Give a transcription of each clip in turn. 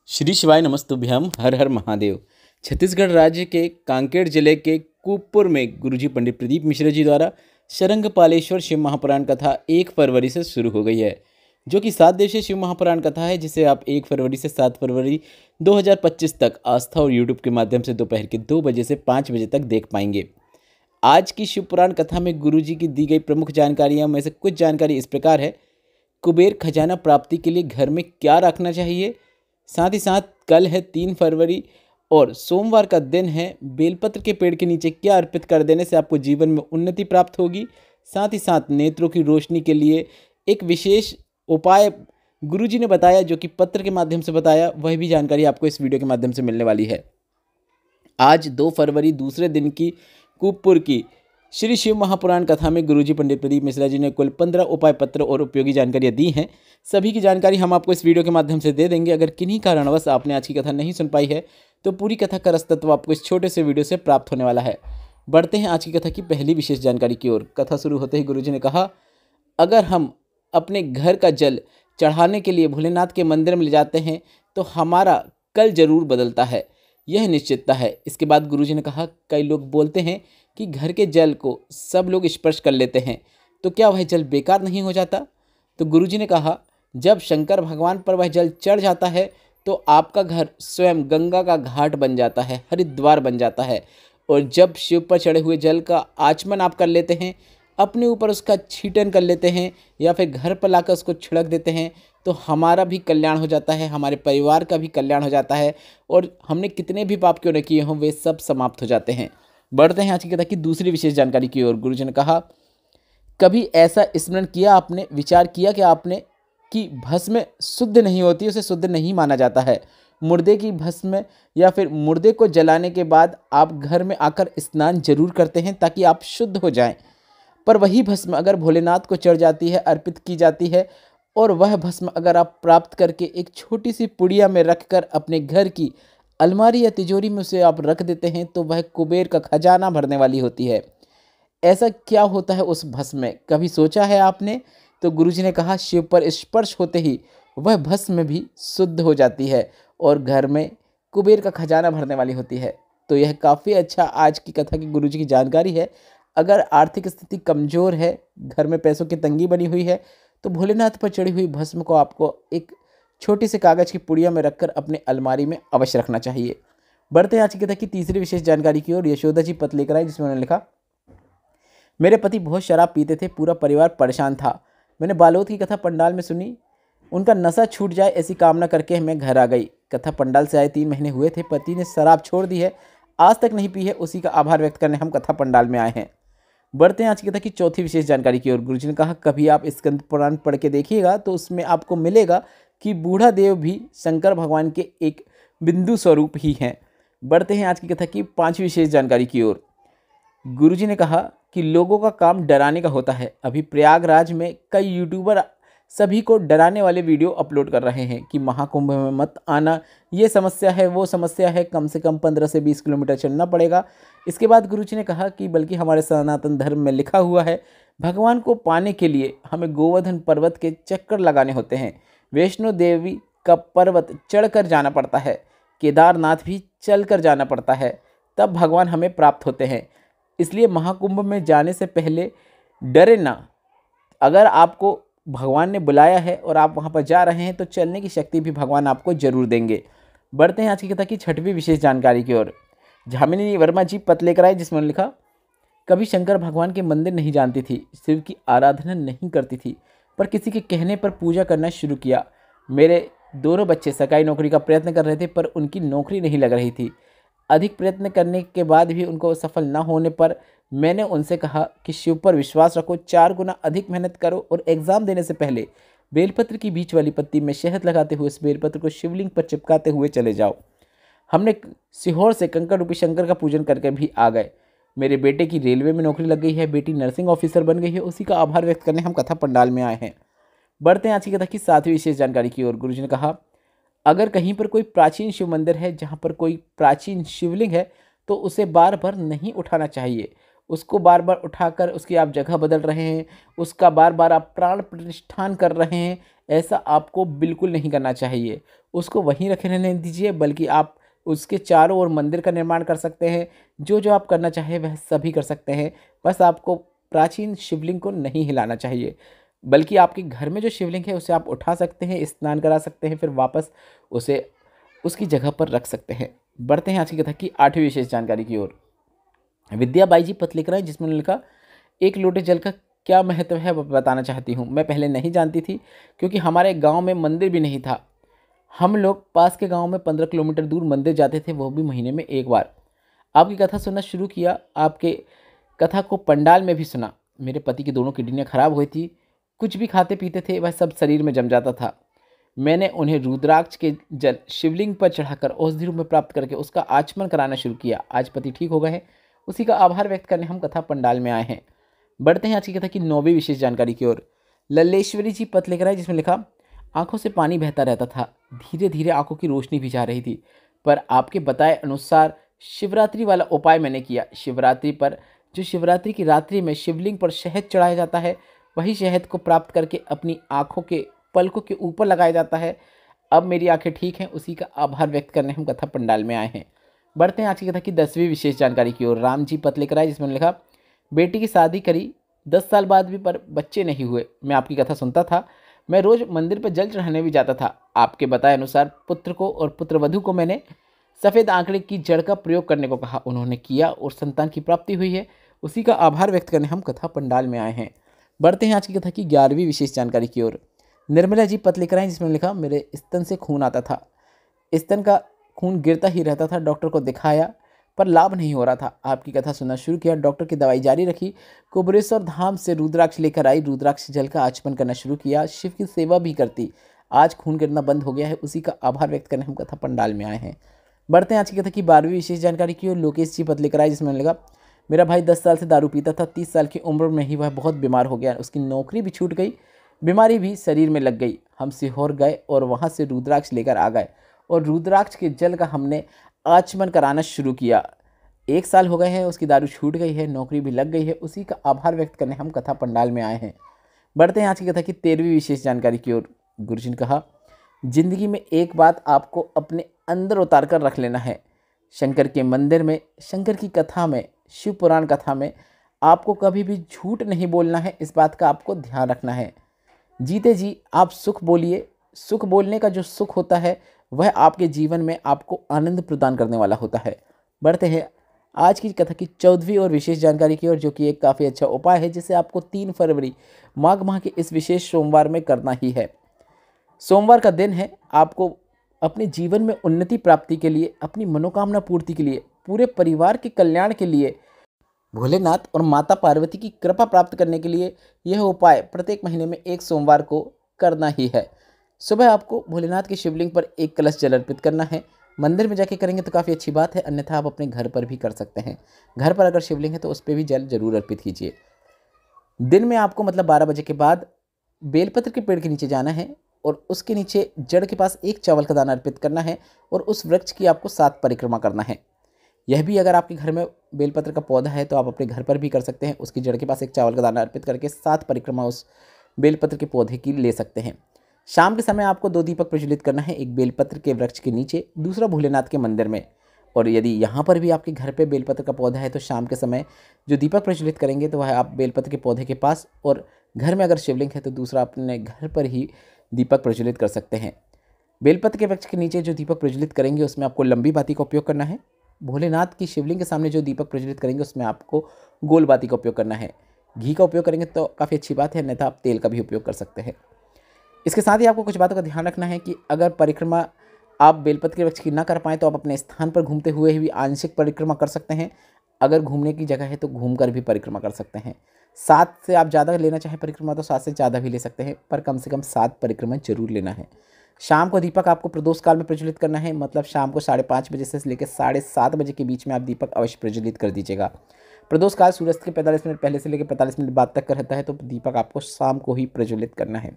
श्री शिवाय नमस्तुभ्यम। हर हर महादेव। छत्तीसगढ़ राज्य के कांकेर जिले के कुपपुर में गुरुजी पंडित प्रदीप मिश्रा जी द्वारा शरंगपालेश्वर शिव महापुराण कथा 1 फरवरी से शुरू हो गई है, जो कि 7 दिवसीय शिव महापुराण कथा है, जिसे आप 1 फरवरी से 7 फरवरी 2025 तक आस्था और यूट्यूब के माध्यम से दोपहर के 2 बजे से 5 बजे तक देख पाएंगे। आज की शिव पुराण कथा में गुरुजी की दी गई प्रमुख जानकारियां में से कुछ जानकारी इस प्रकार है। कुबेर खजाना प्राप्ति के लिए घर में क्या रखना चाहिए, साथ ही साथ कल है 3 फरवरी और सोमवार का दिन है। बेलपत्र के पेड़ के नीचे क्या अर्पित कर देने से आपको जीवन में उन्नति प्राप्त होगी। साथ ही साथ नेत्रों की रोशनी के लिए एक विशेष उपाय गुरुजी ने बताया, जो कि पत्र के माध्यम से बताया। वह भी जानकारी आपको इस वीडियो के माध्यम से मिलने वाली है। आज 2 फरवरी दूसरे दिन की कुपपुर की श्री शिव महापुराण कथा में गुरुजी पंडित प्रदीप मिश्रा जी ने कुल 15 उपाय पत्र और उपयोगी जानकारियां दी हैं। सभी की जानकारी हम आपको इस वीडियो के माध्यम से दे देंगे। अगर किन्हीं कारणवश आपने आज की कथा नहीं सुन पाई है तो पूरी कथा का रसतत्व आपको इस छोटे से वीडियो से प्राप्त होने वाला है। बढ़ते हैं आज की कथा की पहली विशेष जानकारी की ओर। कथा शुरू होते ही गुरुजी ने कहा, अगर हम अपने घर का जल चढ़ाने के लिए भोलेनाथ के मंदिर में ले जाते हैं तो हमारा कल जरूर बदलता है, यह निश्चितता है। इसके बाद गुरुजी ने कहा, कई लोग बोलते हैं कि घर के जल को सब लोग स्पर्श कर लेते हैं तो क्या वह जल बेकार नहीं हो जाता। तो गुरुजी ने कहा, जब शंकर भगवान पर वह जल चढ़ जाता है तो आपका घर स्वयं गंगा का घाट बन जाता है, हरिद्वार बन जाता है। और जब शिव पर चढ़े हुए जल का आचमन आप कर लेते हैं, अपने ऊपर उसका छींटन कर लेते हैं या फिर घर पर लाकर उसको छिड़क देते हैं, तो हमारा भी कल्याण हो जाता है, हमारे परिवार का भी कल्याण हो जाता है और हमने कितने भी पाप क्यों न किए हों वे सब समाप्त हो जाते हैं। बढ़ते हैं आज की कथा की दूसरी विशेष जानकारी की ओर। गुरुजी ने कहा, कभी ऐसा स्मरण किया आपने, विचार किया कि आपने कि भस्म शुद्ध नहीं होती, उसे शुद्ध नहीं माना जाता है। मुर्दे की भस्म या फिर मुर्दे को जलाने के बाद आप घर में आकर स्नान जरूर करते हैं ताकि आप शुद्ध हो जाएं, पर वही भस्म अगर भोलेनाथ को चढ़ जाती है, अर्पित की जाती है, और वह भस्म अगर आप प्राप्त करके एक छोटी सी पुड़िया में रखकर अपने घर की अलमारी या तिजोरी में उसे आप रख देते हैं तो वह कुबेर का खजाना भरने वाली होती है। ऐसा क्या होता है उस भस्म में, कभी सोचा है आपने? तो गुरुजी ने कहा, शिव पर स्पर्श होते ही वह भस्म भी शुद्ध हो जाती है और घर में कुबेर का खजाना भरने वाली होती है। तो यह काफ़ी अच्छा आज की कथा की गुरुजी की जानकारी है। अगर आर्थिक स्थिति कमज़ोर है, घर में पैसों की तंगी बनी हुई है, तो भोलेनाथ पर चढ़ी हुई भस्म को आपको एक छोटी सी कागज़ की पुड़िया में रखकर अपने अलमारी में अवश्य रखना चाहिए। बढ़ते हैं आज की कथा की तीसरी विशेष जानकारी की ओर। यशोदा जी पत्र लेकर आई, जिसमें उन्होंने लिखा, मेरे पति बहुत शराब पीते थे, पूरा परिवार परेशान था। मैंने बालोद की कथा पंडाल में सुनी, उनका नशा छूट जाए ऐसी कामना करके मैं घर आ गई। कथा पंडाल से आए 3 महीने हुए थे, पति ने शराब छोड़ दी है, आज तक नहीं पी है, उसी का आभार व्यक्त करने हम कथा पंडाल में आए हैं। बढ़ते हैं आज की कथा की चौथी विशेष जानकारी की ओर। गुरुजी ने कहा, कभी आप स्कंद पुराण पढ़ के देखिएगा तो उसमें आपको मिलेगा कि बूढ़ा देव भी शंकर भगवान के एक बिंदु स्वरूप ही हैं। बढ़ते हैं आज की कथा की 5वीं विशेष जानकारी की ओर। गुरुजी ने कहा कि लोगों का काम डराने का होता है। अभी प्रयागराज में कई यूट्यूबर सभी को डराने वाले वीडियो अपलोड कर रहे हैं कि महाकुंभ में मत आना, ये समस्या है, वो समस्या है, कम से कम 15 से 20 किलोमीटर चलना पड़ेगा। इसके बाद गुरुजी ने कहा कि बल्कि हमारे सनातन धर्म में लिखा हुआ है, भगवान को पाने के लिए हमें गोवर्धन पर्वत के चक्कर लगाने होते हैं, वैष्णो देवी का पर्वत चढ़कर जाना पड़ता है, केदारनाथ भी चलकर जाना पड़ता है, तब भगवान हमें प्राप्त होते हैं। इसलिए महाकुंभ में जाने से पहले डरे ना। अगर आपको भगवान ने बुलाया है और आप वहां पर जा रहे हैं तो चलने की शक्ति भी भगवान आपको जरूर देंगे। बढ़ते हैं आज की कथा की 6वीं विशेष जानकारी की ओर। झामिनी वर्मा जी पत्र लेकर आए, जिसमें उन्होंने लिखा, कभी शंकर भगवान के मंदिर नहीं जानती थी, शिव की आराधना नहीं करती थी, पर किसी के कहने पर पूजा करना शुरू किया। मेरे दोनों बच्चे सरकारी नौकरी का प्रयत्न कर रहे थे पर उनकी नौकरी नहीं लग रही थी। अधिक प्रयत्न करने के बाद भी उनको सफल न होने पर मैंने उनसे कहा कि शिव पर विश्वास रखो, 4 गुना अधिक मेहनत करो और एग्ज़ाम देने से पहले बेलपत्र की बीच वाली पत्ती में शहद लगाते हुए इस बेलपत्र को शिवलिंग पर चिपकाते हुए चले जाओ। हमने सीहोर से कंकड़ रूपी शंकर का पूजन करके भी आ गए। मेरे बेटे की रेलवे में नौकरी लग गई है, बेटी नर्सिंग ऑफिसर बन गई है, उसी का आभार व्यक्त करने हम कथा पंडाल में आए हैं। बढ़ते हैं आज की कथा की 7वीं विशेष जानकारी की ओर। गुरुजी ने कहा, अगर कहीं पर कोई प्राचीन शिव मंदिर है जहाँ पर कोई प्राचीन शिवलिंग है तो उसे बार बार नहीं उठाना चाहिए, उसको बार बार उठाकर उसकी आप जगह बदल रहे हैं, उसका बार बार आप प्राण प्रतिष्ठान कर रहे हैं, ऐसा आपको बिल्कुल नहीं करना चाहिए। उसको वहीं रखे रहने दीजिए, बल्कि आप उसके चारों ओर मंदिर का निर्माण कर सकते हैं। जो जो आप करना चाहें वह सभी कर सकते हैं। बस आपको प्राचीन शिवलिंग को नहीं हिलाना चाहिए, बल्कि आपके घर में जो शिवलिंग है उसे आप उठा सकते हैं, स्नान करा सकते हैं, फिर वापस उसे उसकी जगह पर रख सकते हैं। बढ़ते हैं आज की कथा की 8वीं विशेष जानकारी की ओर। विद्या बाई जी पत्र लिख रहे हैं, जिसमें उन्होंने लिखा, एक लोटे जल का क्या महत्व है वह बताना चाहती हूँ। मैं पहले नहीं जानती थी, क्योंकि हमारे गांव में मंदिर भी नहीं था। हम लोग पास के गांव में 15 किलोमीटर दूर मंदिर जाते थे, वो भी महीने में एक बार। आपकी कथा सुनना शुरू किया, आपके कथा को पंडाल में भी सुना। मेरे पति की दोनों किडनियाँ खराब हुई थी, कुछ भी खाते पीते थे वह सब शरीर में जम जाता था। मैंने उन्हें रुद्राक्ष के जल शिवलिंग पर चढ़ाकर औषधि रूप में प्राप्त करके उसका आचमन कराना शुरू किया। आज पति ठीक हो गए हैं, उसी का आभार व्यक्त करने हम कथा पंडाल में आए हैं। बढ़ते हैं आज की कथा की 9वीं विशेष जानकारी की ओर। लल्लेश्वरी जी पत्र लिख रहा है, जिसमें लिखा, आंखों से पानी बहता रहता था, धीरे धीरे आंखों की रोशनी भी जा रही थी, पर आपके बताए अनुसार शिवरात्रि वाला उपाय मैंने किया। शिवरात्रि पर जो शिवरात्रि की रात्रि में शिवलिंग पर शहद चढ़ाया जाता है, वही शहद को प्राप्त करके अपनी आंखों के पलकों के ऊपर लगाया जाता है। अब मेरी आंखें ठीक हैं, उसी का आभार व्यक्त करने हम कथा पंडाल में आए हैं। बढ़ते हैं आज की कथा की 10वीं विशेष जानकारी की ओर। राम जी पत्र लिख रहा है, जिसमें लिखा, बेटी की शादी करी 10 साल बाद भी पर बच्चे नहीं हुए। मैं आपकी कथा सुनता था, मैं रोज मंदिर पर जल चढ़ाने भी जाता था। आपके बताए अनुसार पुत्र को और पुत्रवधू को मैंने सफ़ेद आंकड़े की जड़ का प्रयोग करने को कहा, उन्होंने किया और संतान की प्राप्ति हुई है। उसी का आभार व्यक्त करने हम कथा पंडाल में आए हैं। बढ़ते हैं आज की कथा की 11वीं विशेष जानकारी की ओर। निर्मला जी पत्र लिख रहे हैं, जिसमें लिखा, मेरे स्तन से खून आता था, स्तन का खून गिरता ही रहता था। डॉक्टर को दिखाया पर लाभ नहीं हो रहा था। आपकी कथा सुनना शुरू किया, डॉक्टर की दवाई जारी रखी। कुबरेश्वर धाम से रुद्राक्ष लेकर आई, रुद्राक्ष जल का आचमन करना शुरू किया, शिव की सेवा भी करती। आज खून गिरना बंद हो गया है, उसी का आभार व्यक्त करने हम कथा पंडाल में आए हैं। बढ़ते हैं आज की कथा की 12वीं विशेष जानकारी की ओर। लोकेश जी पत्र लेकर आए, जिसमें लगा, मेरा भाई 10 साल से दारू पीता था, 30 साल की उम्र में ही वह बहुत बीमार हो गया, उसकी नौकरी भी छूट गई, बीमारी भी शरीर में लग गई। हम सीहोर गए और वहाँ से रुद्राक्ष लेकर आ गए और रुद्राक्ष के जल का हमने आचमन कराना शुरू किया। 1 साल हो गए हैं, उसकी दारू छूट गई है, नौकरी भी लग गई है, उसी का आभार व्यक्त करने हम कथा पंडाल में आए हैं। बढ़ते हैं आज की कथा की 13वीं विशेष जानकारी की ओर। गुरुजी ने कहा, जिंदगी में एक बात आपको अपने अंदर उतार कर रख लेना है। शंकर के मंदिर में, शंकर की कथा में, शिव पुराण कथा में आपको कभी भी झूठ नहीं बोलना है, इस बात का आपको ध्यान रखना है। जीते जी आप सुख बोलिए। सुख बोलने का जो सुख होता है वह आपके जीवन में आपको आनंद प्रदान करने वाला होता है। बढ़ते हैं आज की कथा की 14वीं और विशेष जानकारी की ओर, जो कि एक काफ़ी अच्छा उपाय है, जिसे आपको 3 फरवरी माघ माह के इस विशेष सोमवार में करना ही है। सोमवार का दिन है, आपको अपने जीवन में उन्नति प्राप्ति के लिए, अपनी मनोकामना पूर्ति के लिए, पूरे परिवार के कल्याण के लिए, भोलेनाथ और माता पार्वती की कृपा प्राप्त करने के लिए यह उपाय प्रत्येक महीने में एक सोमवार को करना ही है। सुबह आपको भोलेनाथ के शिवलिंग पर एक कलश जल अर्पित करना है। मंदिर में जाके करेंगे तो काफ़ी अच्छी बात है, अन्यथा आप अपने घर पर भी कर सकते हैं। घर पर अगर शिवलिंग है तो उस पर भी जल जरूर अर्पित कीजिए। दिन में आपको मतलब 12 बजे के बाद बेलपत्र के पेड़ के नीचे जाना है और उसके नीचे जड़ के पास एक चावल का दाना अर्पित करना है और उस वृक्ष की आपको 7 परिक्रमा करना है। यह भी अगर आपके घर में बेलपत्र का पौधा है तो आप अपने घर पर भी कर सकते हैं। उसकी जड़ के पास एक चावल का दाना अर्पित करके 7 परिक्रमा उस बेलपत्र के पौधे की ले सकते हैं। शाम के समय आपको 2 दीपक प्रज्वलित करना है, एक बेलपत्र के वृक्ष के नीचे, दूसरा भोलेनाथ के मंदिर में। और यदि यहाँ पर भी आपके घर पे बेलपत्र का पौधा है तो शाम के समय जो दीपक प्रज्वलित करेंगे तो वह आप बेलपत्र के पौधे के पास, और घर में अगर शिवलिंग है तो दूसरा अपने घर पर ही दीपक प्रज्वलित कर सकते हैं। बेलपत्र के वृक्ष के नीचे जो दीपक प्रज्वलित करेंगे उसमें आपको लंबी बाती का उपयोग करना है। भोलेनाथ की शिवलिंग के सामने जो दीपक प्रज्वलित करेंगे उसमें आपको गोल बाती का उपयोग करना है। घी का उपयोग करेंगे तो काफ़ी अच्छी बात है, अन्यथा आप तेल का भी उपयोग कर सकते हैं। इसके साथ ही आपको कुछ बातों का ध्यान रखना है कि अगर परिक्रमा आप बेलपत्र के वृक्ष की ना कर पाएँ तो आप अपने स्थान पर घूमते हुए भी आंशिक परिक्रमा कर सकते हैं। अगर घूमने की जगह है तो घूमकर भी परिक्रमा कर सकते हैं। 7 से आप ज़्यादा लेना चाहें परिक्रमा तो 7 से ज़्यादा भी ले सकते हैं, पर कम से कम 7 परिक्रमा जरूर लेना है। शाम को दीपक आपको प्रदोष काल में प्रज्वलित करना है, मतलब शाम को 5:30 बजे से लेकर 7:30 बजे के बीच में आप दीपक अवश्य प्रज्वलित कर दीजिएगा। प्रदोष काल सूर्यास्त के 45 मिनट पहले से लेकर 45 मिनट बाद तक का रहता है, तो दीपक आपको शाम को ही प्रज्वलित करना है।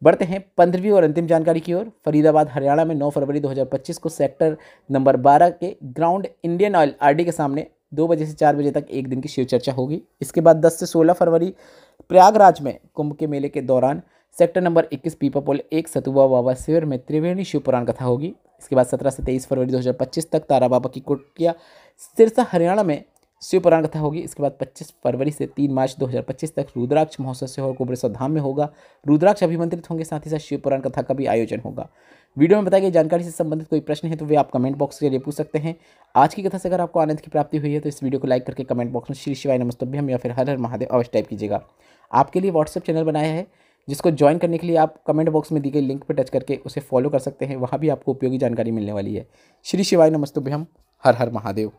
बढ़ते हैं 15वीं और अंतिम जानकारी की ओर। फरीदाबाद हरियाणा में 9 फरवरी 2025 को सेक्टर नंबर 12 के ग्राउंड इंडियन ऑयल आरडी के सामने 2 बजे से 4 बजे तक एक दिन की शिव चर्चा होगी। इसके बाद 10 से 16 फरवरी प्रयागराज में कुंभ के मेले के दौरान सेक्टर नंबर 21 पीपापुल 1 सतुआ बाबा शिविर में त्रिवेणी शिव पुराण कथा होगी। इसके बाद 17 से 23 फरवरी 2025 तक तारा बाबा की कुटिया सिरसा हरियाणा में शिव पुराण कथा होगी। इसके बाद 25 फरवरी से 3 मार्च 2025 तक रुद्राक्ष महोत्सव से और कुबरेश्वर धाम में होगा। रुद्राक्ष अभिमंत्रित होंगे, साथ ही साथ शिव पुराण कथा का भी आयोजन होगा। वीडियो में बताई गई जानकारी से संबंधित कोई प्रश्न है तो वे आप कमेंट बॉक्स के जरिए पूछ सकते हैं। आज की कथा से अगर आपको आनंद की प्राप्ति हुई है तो इस वीडियो को लाइक करके कमेंट बॉक्स में श्री शिवाय नमस्तुभ्यम या फिर हर हर महादेव अवश्य टाइप कीजिएगा। आपके लिए व्हाट्सएप चैनल बनाया है जिसको ज्वाइन करने के लिए आप कमेंट बॉक्स में दी गई लिंक पर टच करके उसे फॉलो कर सकते हैं। वहाँ भी आपको उपयोगी जानकारी मिलने वाली है। श्री शिवाय नमस्तुभ्यम, हर हर महादेव।